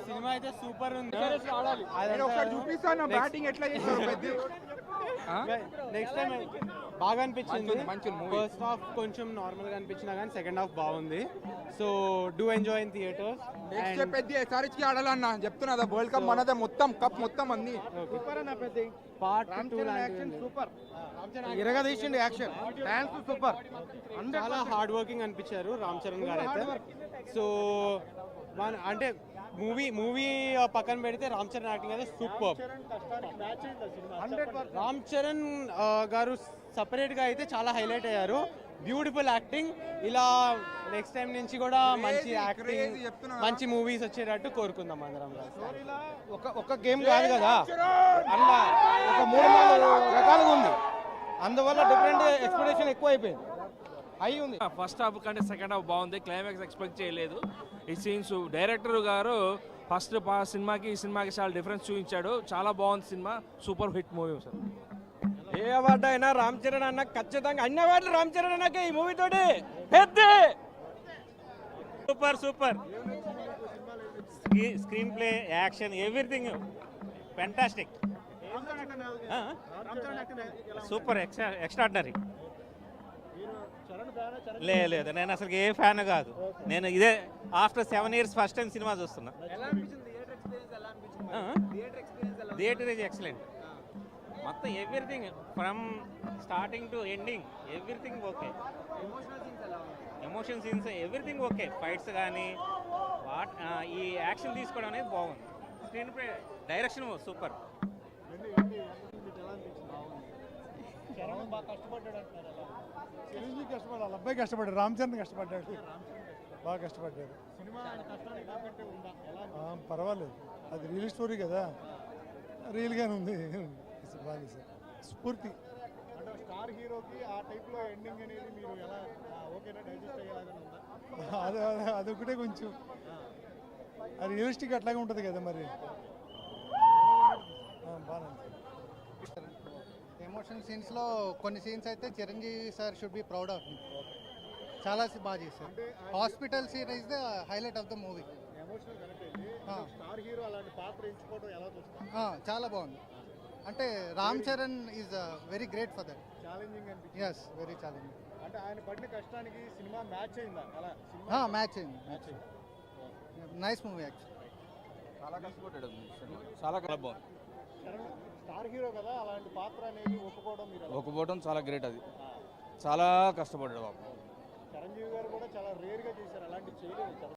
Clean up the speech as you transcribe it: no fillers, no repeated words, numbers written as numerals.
Cinema అయితే super ఉంది. ఒకసారి చూపిస్తాను బ్యాటింగ్ ఎట్లా చేస్తారు నెక్స్ట్ టైం బాగా అనిపించింది. ఫస్ట్ హాఫ్ కొంచెం నార్మల్ గా అనిపించినా కానీ సెకండ్ హాఫ్ బాగుంది. So do enjoy in theatres. Next పెద్ద ఎస్ఆర్హెచ్ కి ఆడాలన్నా చెప్తున్నా వరల్డ్ కప్ మనదే మొత్తం కప్ మొత్తం అన్ని పార్ట్ 2 సూపర్ ఇరగదీసిండు యాక్షన్ డాన్స్ సూపర్. చాలా హార్డ్ వర్కింగ్ అనిపించారు రామ్ చరణ్ గారు అయితే. సో అంటే మూవీ పక్కన పెడితే రామ్ చరణ్ యాక్టింగ్ అయితే సూపర్. రామ్ చరణ్ గారు సపరేట్ గా అయితే చాలా హైలైట్ అయ్యారు. Beautiful acting. ఇలా నెక్స్ట్ టైం నుంచి కూడా మంచి యాక్టింగ్, మంచి మూవీస్ వచ్చేటట్టు కోరుకుందాం అందరం. ఒక గేమ్ కాదు కదా, అలా ఒక 3-4 రకాలుగా ఉంది. అందువల్ల డిఫరెంట్ ఎక్స్పెక్టేషన్ ఎక్కువ అయిపోయింది, హై ఉంది. ఫస్ట్ హాఫ్ కంటే సెకండ్ హాఫ్ బాగుంది. క్లైమాక్స్ ఎక్స్పెక్ట్ చేయలేదు. ఈ సీన్స్ డైరెక్టర్ గారు ఫస్ట్ సినిమాకి ఈ సినిమాకి చాలా డిఫరెన్స్ చూపించాడు. చాలా బాగుంది సినిమా, సూపర్ హిట్ మూవీ సార్. ఏ అవార్డు అయినా రామ్ చరణ్ అన్న ఖచ్చితంగా అన్ని అవార్డులు రామ్ చరణ్ అన్నకే ఈ మూవీ తోటి పెద్ద super screenplay, action, everything fantastic, super extraordinary. లేదు నేను అసలు ఏ ఫ్యాన్ కాదు. నేను ఇదే ఆఫ్టర్ 7 years ఫస్ట్ టైం సినిమా చూస్తున్నా. Theatre is excellent. మొత్తం everything from starting to ending everything okay. Emotion scenes everything okay. Fights కానీ ఈ యాక్షన్ తీసుకోవడం అనేది బాగుంది. Screenplay, direction super. కష్టపడాలి, అబ్బాయి కష్టపడ్డాడు, రామ్ చరణ్ కష్టపడ్డాడు, బాగా కష్టపడ్డాడు. పర్వాలేదు, అది రియల్ స్టోరీ కదా, రియల్గానే ఉంది. బాగా సార్ స్ఫూర్తి. స్టార్ హీరోకి ఆ టైప్లో ఎండింగ్ అనేది మీరు ఎలా ఓకేనా, డైజెస్ట్ అయ్యేలాగా అదొకటే కొంచెం అది రియలిస్టిక్ అట్లాగే ఉంటుంది కదా మరి. బాగా ఎమోషనల్ సీన్స్లో కొన్ని సీన్స్ అయితే Chiranjeevi sir should be proud of him. చాలా బాగా చేశారు. Hospital scene is the highlight of the movie. Star hero అలాంటి పాత్ర ఎంచుకోవడం ఎలా చూస్తారు? చాలా బాగుంది. అంటే Ram Charan is very great for that. Challenging అనిపించింది. Yes, very challenging. అంటే ఆయన పడిన కష్టానికి సినిమా మ్యాచ్ అయిందా? అలా మ్యాచ్ అయింది. Nice movie actually. చాలా కష్టపడ్డాడు, చాలా బాగుంది. స్టార్ హీరో కదా, అలాంటి పాత్ర అనేది ఒప్పుకోవడం చాలా గ్రేట్. అది చాలా కష్టపడ్డాడు బాబు. చిరంజీవి గారు కూడా చాలా రేర్గా చేశారు, అలాంటి చేయలేదు.